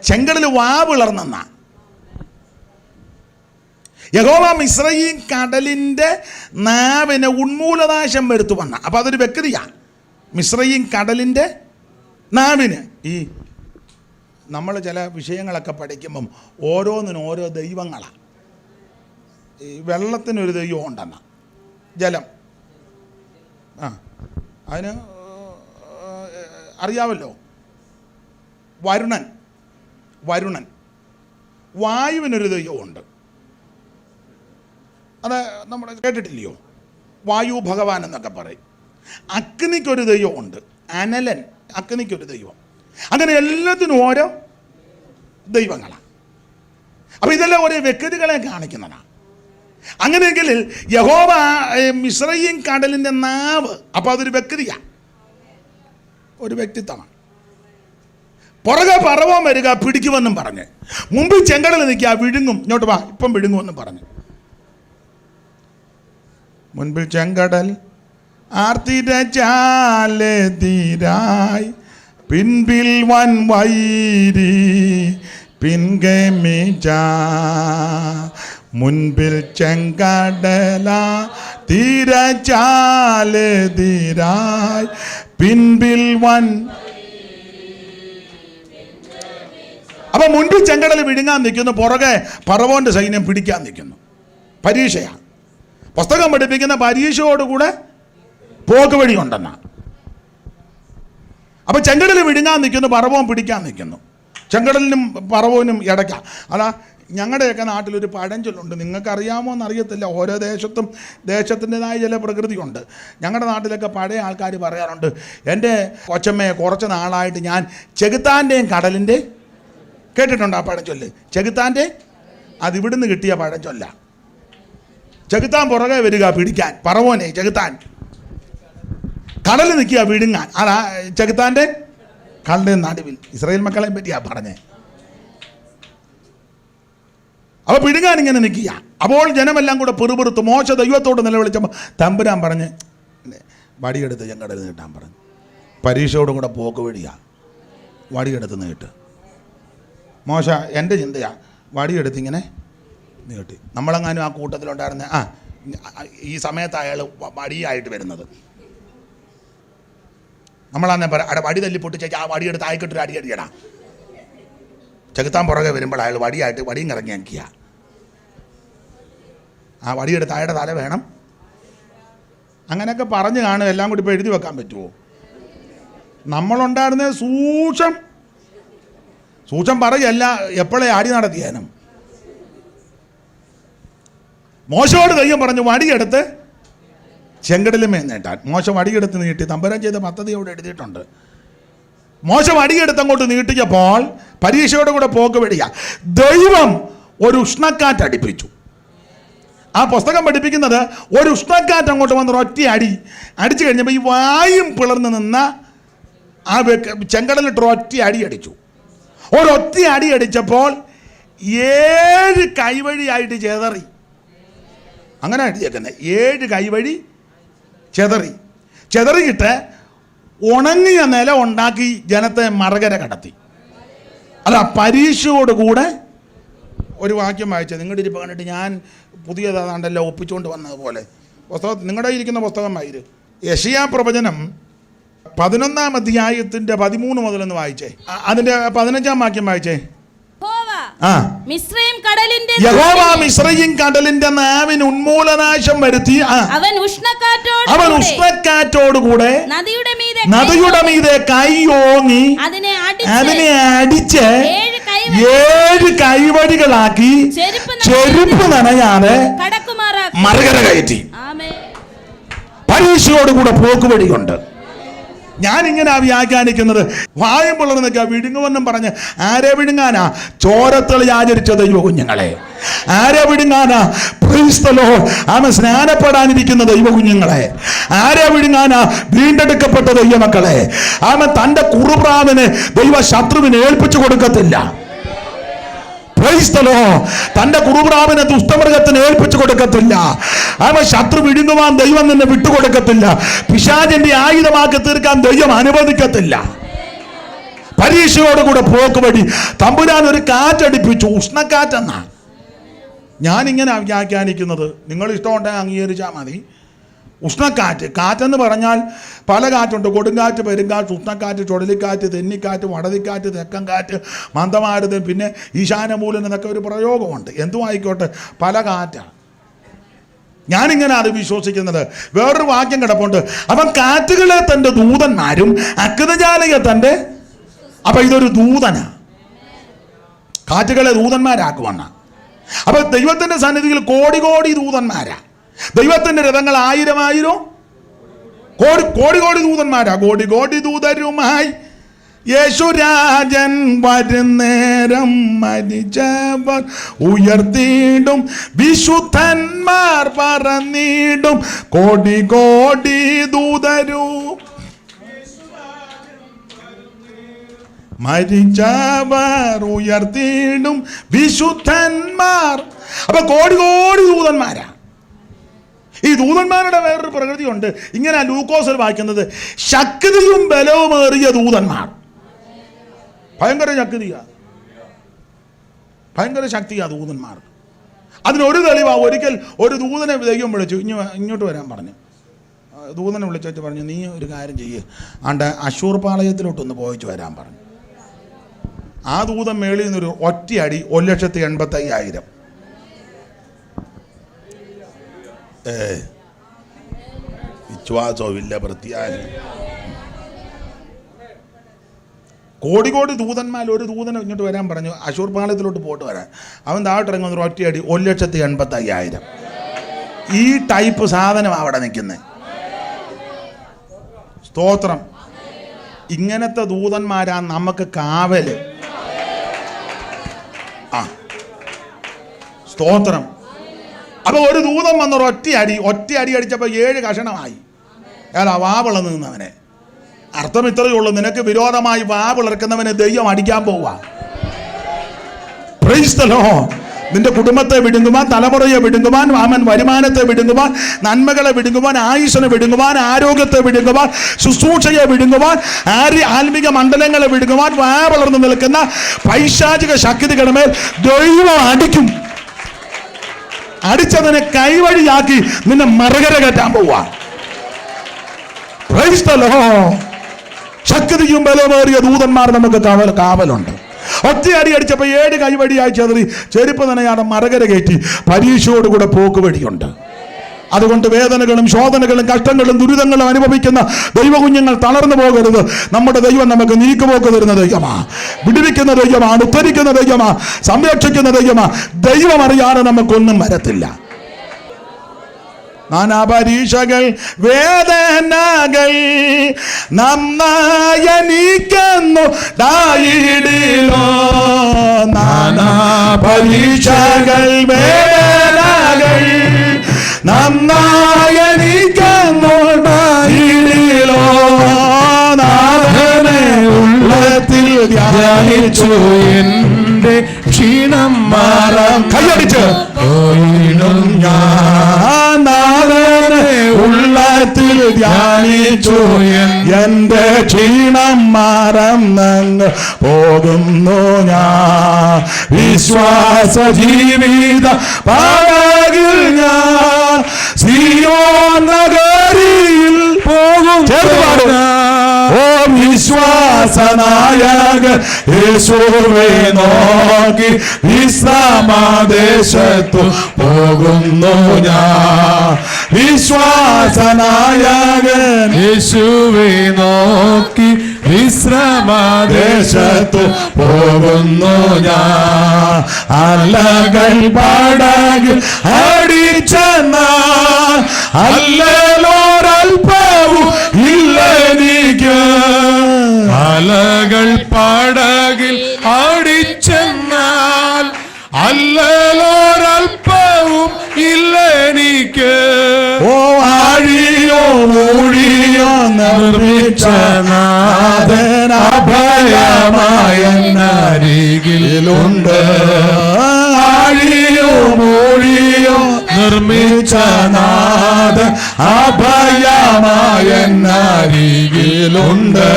ചെങ്കടൽ വാ പിളർന്നെന്ന. യഹോവ മിസ്രയീം കടലിൻ്റെ നാവിന് ഉന്മൂലനാശം വരുത്തു വന്ന. അപ്പം അതൊരു വ്യക്തിയാണ്. മിസ്രയീം കടലിൻ്റെ നാവിന്. ഈ നമ്മൾ ചില വിഷയങ്ങളൊക്കെ പഠിക്കുമ്പം ഓരോന്നിനും ഓരോ ദൈവങ്ങളാണ്. ഈ വെള്ളത്തിനൊരു ദൈവം ഉണ്ടെന്ന, ജലം. അതിന് അറിയാമല്ലോ, വരുണൻ. വായുവിനൊരു ദൈവമുണ്ട്. അത് നമ്മൾ കേട്ടിട്ടില്ലയോ? വായു ഭഗവാൻ എന്നൊക്കെ പറയും. അഗ്നിക്കൊരു ദൈവമുണ്ട്, അനലൻ, അഗ്നിക്കൊരു ദൈവം. അങ്ങനെ എല്ലാത്തിനും ഓരോ ദൈവങ്ങളാണ്. അപ്പോൾ ഇതെല്ലാം ഓരോ വ്യക്തികളെ കാണിക്കുന്നതാണ്. അങ്ങനെയെങ്കിൽ യഹോവ മിസ്രയീം കടലിൻ്റെ നാവ്, അപ്പോൾ അതൊരു വ്യക്തിയാണ്, ഒരു വ്യക്തിത്വമാണ്. പുറകെ പറവോൻ വരിക പിടിക്കുമെന്നും പറഞ്ഞ്, മുമ്പിൽ ചെങ്കടൽ നിൽക്കുക വിഴുങ്ങും, ഇങ്ങോട്ട് വാ ഇപ്പം വിഴുങ്ങുമെന്നും പറഞ്ഞു. മുൻപിൽ ചെങ്കടൽ ആർത്തിരചാലെതിരായി, പിൻപിൽ വൻ വൈരി പിൻഗമിച്ച, മുൻപിൽ ചെങ്കടല തിരചാലെതിരായി, പിൻപിൽ വൻ. അപ്പൊ മുൻപിൽ ചെങ്കടൽ വിഴുങ്ങാൻ നിൽക്കുന്നു, പുറകെ പറവോന്റെ സൈന്യം പിടിക്കാൻ നിൽക്കുന്നു. പരീക്ഷയാണ്. പുസ്തകം പഠിപ്പിക്കുന്ന പരീക്ഷയോടുകൂടെ പോക്ക് വഴി ഉണ്ടെന്നാ. അപ്പൊ ചെങ്കടൽ വിഴുങ്ങാൻ നിൽക്കുന്നു, പറവോൻ പിടിക്കാൻ നിൽക്കുന്നു. ചെങ്കടലിനും പറവോനും ഇടയ്ക്ക. അതാ ഞങ്ങളുടെയൊക്കെ നാട്ടിലൊരു പഴഞ്ചൊല്ലുണ്ട്, നിങ്ങൾക്കറിയാമോ എന്നറിയത്തില്ല. ഓരോ ദേശത്തും ദേശത്തിൻ്റെതായ ചില പ്രകൃതിയുണ്ട്. ഞങ്ങളുടെ നാട്ടിലൊക്കെ പഴയ ആൾക്കാർ പറയാറുണ്ട്, എൻ്റെ കൊച്ചമ്മയെ കുറച്ച് നാളായിട്ട് ഞാൻ ചെകുത്താൻ്റെയും കടലിൻ്റെ, കേട്ടിട്ടുണ്ട് ആ പഴഞ്ചൊല്ല്? ചെകുത്താൻ്റെ, അതിവിടുന്ന് കിട്ടിയ പഴഞ്ചൊല്ല. ചെകുത്താൻ പുറകെ വരിക പിടിക്കാൻ, പറവോനെ ചെകുത്താൻ, കടൽ നിൽക്കുക വിഴുങ്ങാൻ. അതാ ചെകുത്താൻ്റെ കടലിൻ്റെ നടുവിൽ. ഇസ്രായേൽ മക്കളെ പറ്റിയാ പറഞ്ഞേ. അപ്പോൾ പിഴുങ്ങാൻ ഇങ്ങനെ നിൽക്കുക. അപ്പോൾ ജനമെല്ലാം കൂടെ പെറുപെറുത്ത് മോശ ദൈവത്തോട് നിലവിളിച്ചപ്പോൾ തമ്പുരാൻ പറഞ്ഞ് വടിയെടുത്ത് ചെങ്കടൽ നീട്ടാൻ പറഞ്ഞു. പരീക്ഷയോടും കൂടെ പോക്ക് വഴിയാ, വടിയെടുത്ത് നീട്ട്. മോശ എൻ്റെ ചിന്തയാ, വടിയെടുത്ത് ഇങ്ങനെ നീട്ടി. നമ്മളെങ്ങാനും ആ കൂട്ടത്തിലുണ്ടായിരുന്ന ഈ സമയത്ത് അയാൾ വടിയായിട്ട് വരുന്നത്, നമ്മളാന്നെ പറയാം വടി തല്ലി പൊട്ടിച്ചേച്ച് ആ വടിയെടുത്ത് ആയിക്കിട്ടൊരു അടിയടിയടാ. ചെകുത്താൻ പുറകെ വരുമ്പോൾ അയാൾ വടിയായിട്ട് വടിയും ഇറങ്ങി അങ്ങിയ ആ വടിയെടുത്ത് അയാളുടെ തല വേണം. അങ്ങനെയൊക്കെ പറഞ്ഞു കാണും. എല്ലാം കൂടി ഇപ്പോൾ എഴുതി വെക്കാൻ പറ്റുമോ? നമ്മളുണ്ടായിരുന്ന സൂക്ഷം പറയല്ല, എപ്പോഴേ ആടി നടത്തിയാനും. മോശയോട് ദൈവം പറഞ്ഞു വടിയെടുത്ത് ചെങ്കടലുമേ നീട്ടാൻ. മോശ വടിയെടുത്ത് നീട്ടി. തമ്പുരാൻ ചെയ്ത പദ്ധതി അവിടെ എഴുതിയിട്ടുണ്ട്. മോശ വടിയെടുത്ത് അങ്ങോട്ട് നീട്ടിയപ്പോൾ പരീക്ഷയോടെ കൂടെ പോക്ക് വഴിയ ദൈവം ഒരു ഉഷ്ണക്കാറ്റ് അടിപ്പിച്ചു. ആ പുസ്തകം പഠിപ്പിക്കുന്നത് ഒരു ഉഷ്ണക്കാറ്റ് അങ്ങോട്ട് വന്ന് ഒറ്റ അടിച്ചു കഴിഞ്ഞപ്പോൾ ഈ വായും പിളർന്ന് നിന്ന ആ ചെങ്കടലിട്ട് ഒറ്റ അടിച്ചു. ഒരൊറ്റ അടിച്ചപ്പോൾ 7 കൈവഴിയായിട്ട് ചെതറി. അങ്ങനെ അടിച്ചേക്കുന്നത് 7 കൈവഴി ചെതറിയിട്ട് ഉണങ്ങിയ നില ഉണ്ടാക്കി ജനത്തെ മറകര കടത്തി. അല്ല, പരീക്ഷയോടുകൂടെ ഒരു വാക്യം വായിച്ചത് നിങ്ങളുടെ ഇരിപ്പ് കണ്ടിട്ട് ഞാൻ പുതിയതാണ്ടല്ലോ ഒപ്പിച്ചുകൊണ്ട് വന്നതുപോലെ. പുസ്തകം നിങ്ങളുടെ ഇരിക്കുന്ന പുസ്തകം വായിര്. യെശയ്യാ പ്രവചനം 11-ാം അധ്യായത്തിന്റെ 13 മുതലൊന്ന് വായിച്ചേ. അതിന്റെ 15-ാം വാക്യം വായിച്ചേ. യഹോവ മിസ്രയീം കടലിന്റെ നാവിന് ഉന്മൂലനാശം വരുത്തി, അവൻ ഉഷ്ണക്കാറ്റോടുകൂടെ നദിയുടെ മീതെ കൈയോങ്ങി അതിനെ അടിച്ച് 7 കൈവഴികളാക്കി ചെരുപ്പ് നനയാതെ മറുകര കയറ്റി. പരീക്ഷയോടുകൂടെ പോക്കുവഴിയുണ്ട്. ഞാനിങ്ങനെ വ്യാഖ്യാനിക്കുന്നത് വായും പിളർന്നൊക്കെ വിഴുങ്ങുമെന്നും പറഞ്ഞ് ആരെ വിഴുങ്ങാനാ? ചോരത്തളി ആചരിച്ച ദൈവ കുഞ്ഞുങ്ങളെ. ആരെ വിഴുങ്ങാനാ? ക്രിസ്തലോ ആമ സ്നാനപ്പെടാനിരിക്കുന്ന ദൈവ കുഞ്ഞുങ്ങളെ. ആരെ വിഴുങ്ങാനാ? വീണ്ടെടുക്കപ്പെട്ട ദൈവമക്കളെ. ആമ തൻ്റെ കുറുപ്രാവിനെ ദൈവ ശത്രുവിനെ ഏൽപ്പിച്ചു കൊടുക്കത്തില്ല. തന്റെ കുറുപ്രാവിനെ ദുഷ്ടമൃഗത്തിന് ഏൽപ്പിച്ചു കൊടുക്കത്തില്ല. അവൻ ശത്രു വിഴുങ്ങുവാൻ ദൈവം നിന്നെ വിട്ടുകൊടുക്കത്തില്ല. പിശാചിന്റെ ആയുധമാക്കി തീർക്കാൻ ദൈവം അനുവദിക്കത്തില്ല. പരീക്ഷയോടുകൂടെ പോക്ക് വഴി തമ്പുരാൻ ഒരു കാറ്റടിപ്പിച്ചു, ഉഷ്ണക്കാറ്റെന്നാ ഞാനിങ്ങനെ വ്യാഖ്യാനിക്കുന്നത്. നിങ്ങൾ ഇഷ്ടമുണ്ടെങ്കിൽ അംഗീകരിച്ചാൽ മതി. ഉഷ്ണക്കാറ്റ്, കാറ്റെന്ന് പറഞ്ഞാൽ പല കാറ്റുണ്ട്. കൊടുങ്കാറ്റ്, പെരുങ്കാറ്റ്, ഉഷ്ണക്കാറ്റ്, ചുഴലിക്കാറ്റ്, തെന്നിക്കാറ്റ്, വടതിക്കാറ്റ്, തെക്കൻ കാറ്റ്, മന്ദമാരുതൻ, പിന്നെ ഈശാനമൂലൻ എന്നൊക്കെ ഒരു പ്രയോഗമുണ്ട്. എന്തും ആയിക്കോട്ടെ, പല കാറ്റാണ്. ഞാനിങ്ങനെ അത് വിശ്വസിക്കുന്നത്. വേറൊരു വാക്യം കിടപ്പുണ്ട്, അവൻ കാറ്റുകളെ തൻ്റെ ദൂതന്മാരും അഗ്നിജാലയെ തൻ്റെ. അപ്പൊ ഇതൊരു ദൂതനാ, കാറ്റുകളെ ദൂതന്മാരാക്കുവണ്ണ. അപ്പൊ ദൈവത്തിന്റെ സന്നിധിയിൽ കോടി കോടി ദൂതന്മാരാ. ദൈവത്തിന്റെ രഥങ്ങൾ 1000 കോടി കോടി ദൂതന്മാരാ, കോടി കോടി ദൂതരുമായി യേശുരാജൻ വരുന്നേരം മരിച്ചവർ ഉയർത്തിയിടും, വിശുദ്ധന്മാർ പറന്നിടും, കോടി കോടി ദൂതരും മരിച്ചവർ ഉയർത്തിയിടും, വിശുദ്ധന്മാർ. അപ്പൊ കോടി കോടി ദൂതന്മാരാ. ഈ ദൂതന്മാരുടെ വേറൊരു പ്രകൃതിയുണ്ട്. ഇങ്ങനെ ലൂക്കോസിൽ വായിക്കുന്നത്, ശക്തിയും ബലവുമേറിയ ദൂതന്മാർ. ഭയങ്കര ശക്തിയാ, ഭയങ്കര ശക്തിയാ ദൂതന്മാർ. അതിനൊരു തെളിവാ, ഒരിക്കൽ ഒരു ദൂതനെ ദൈവം വിളിച്ചു, ഇങ്ങോട്ട് വരാൻ പറഞ്ഞു. ദൂതനെ വിളിച്ചു പറഞ്ഞു, നീ ഒരു കാര്യം ചെയ്യ്, ആണ്ട് അശൂർ പാളയത്തിലോട്ടൊന്ന് പോയിച്ചു വരാൻ പറഞ്ഞു. ആ ദൂതൻ മേളിൽ നിന്നൊരു ഒറ്റയടി 1,85,000. വിശ്വാസമില്ല, പ്രത്യാശ. കോടി കോടി ദൂതന്മാർ ഒരു ദൂതനെ ഇങ്ങോട്ട് വരാൻ പറഞ്ഞു, അശൂർ പാളയത്തിലോട്ട് പോയിട്ട് വരാൻ. അവൻ താഴോട്ട് ഇറങ്ങുന്ന ഒരു ഒറ്റയടി 1,85,000. ഈ ടൈപ്പ് സാധനം അവിടെ നിൽക്കുന്നത്. സ്തോത്രം. ഇങ്ങനത്തെ ദൂതന്മാരാ നമുക്ക് കാവല്. സ്തോത്രം. അപ്പൊ ഒരു ദൂതൻ വന്നൊരു ഒറ്റയടി അടിച്ചപ്പോൾ 7 കഷണമായി. അയാൾ വാവിളന്ന് നിന്നവനെ. അർത്ഥം ഇത്രയേ ഉള്ളൂ, നിനക്ക് വിരോധമായി വാവിളർക്കുന്നവനെ ദൈവം അടിക്കാൻ പോവാ. Praise the Lord. നിന്റെ കുടുംബത്തെ വിടുങ്ങുവാൻ, തലമുറയെ വിടുങ്ങുവാൻ, അവൻ വരുമാനത്തെ വിടുങ്ങുവാൻ, നന്മകളെ വിടുങ്ങുവാൻ, ആയുസ്സിനെ വിടുങ്ങുവാൻ, ആരോഗ്യത്തെ വിടുങ്ങുവാൻ, ശുശ്രൂഷയെ വിടുങ്ങുവാൻ, ആത്മിക മണ്ഡലങ്ങളെ വിടുങ്ങുവാൻ വളർന്നു നിൽക്കുന്ന പൈശാചിക ശക്തികളുടെ മേൽ ദൈവം അടിക്കും. അടിച്ചതിനെ കൈവഴിയാക്കി നിന്നെ മറുകര കയറ്റാൻ പോവാ. Praise the Lord. ശക്തിയും ബലമേറിയ ദൂതന്മാർ നമുക്ക് കാവലുണ്ട്. ഒറ്റയടി അടിച്ചപ്പോൾ 7 കൈവടിയായി ചെതറി, ചെരുപ്പ് നനയാതെ മറുകര കയറ്റി. പരീക്ഷയോടുകൂടെ പോക്ക് വഴിയുണ്ട്. അതുകൊണ്ട് വേദനകളും ശോധനകളും കഷ്ടങ്ങളും ദുരിതങ്ങളും അനുഭവിക്കുന്ന ദൈവകുഞ്ഞുങ്ങൾ തളർന്നു പോകരുത്. നമ്മുടെ ദൈവം നമുക്ക് നീക്കുപോക്ക് തരുന്ന ദൈവമാ, വിടുവിക്കുന്ന ദൈവമാണ്, ഉദ്ധരിക്കുന്ന ദൈവമാ, സംരക്ഷിക്കുന്ന ദൈവമാ. ദൈവം അറിയാതെ നമുക്കൊന്നും വരത്തില്ല. നാനാപരീക്ഷകൾ വേദനകൾ നന്നായനിക്കുന്നു ഡായിടിലോ. നാനാപരീക്ഷകൾ വേദനകൾ നന്നായനിക്കുന്നു ഡായിടിലോ. നാഥനെ ഉള്ളത്തിൽ ധ്യാനിച്ചു എൻ്റെ ക്ഷീണം മാറാം. കൈയടിച്ച് ഞാൻ നാഥനെ ഉള്ളത്തിൽ ധ്യാനിച്ചു എൻ്റെ ക്ഷീണം മാറാം നങ്ങ് പോകുന്നു ഞാൻ. വിശ്വാസ ജീവിത പാഴകിൽ ഞാൻ സിയോൻ നഗരിയിൽ പോകും. ഓ വിശ്വാസനായകൻ യേശുവേ നോക്കി വിശ്രാമദേശത്തു പോകുന്നു ഞാൻ. വിശ്വാസനായകൻ യേശുവേ നോക്കി വിശ്രാമദേശത്തു പോകുന്നു ഞാൻ. അലകൾ പടകിൽ അടിച്ചെന്ന അല്ലലോരൽപ്പവും ഇല്ലെനിക്ക്. അലകൾ പടകിൽ അടിച്ചെന്നാൽ അല്ലലോരൽപ്പവും ഇല്ലെനിക്ക്. ഓ ആഴിയോ മൂഴിയോ നിർമ്മിച്ച നാഥൻ അഭയമായ അരികിലുണ്ട്. ആഴിയോ മൂഴിയോ നിർമ്മിച്ച നാഥൻ അഭയമായ അരികിലുണ്ട്.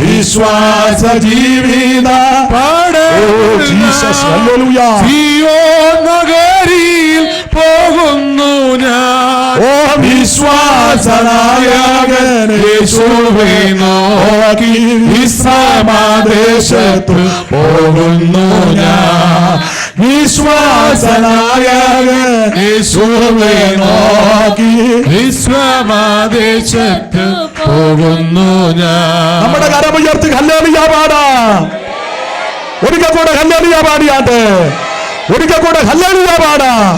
വിശ്വാസ ജീവിത നഗരിയിൽ പോകുന്നു ഞാൻ. ഓ വിശ്വാസനായകൻ യേശുവേ നോക്കി വിശ്രാമദേശത്തു പോകുന്നു ഞാൻ. വിശ്വാസനായകൻ യേശുവേ നോക്കി വിശ്രാമദേശത്തു പോകുന്നു ഞാൻ. നമ്മുടെ കരമുയർത്തി ഹല്ലേലൂയ പാടാം. ഒരിക്കൽ കൂടെ ഹല്ലേലൂയ പാടിയാട്ടെ. ഒരിക്കൽ കൂടെ ഹല്ലേലൂയ പാടാം.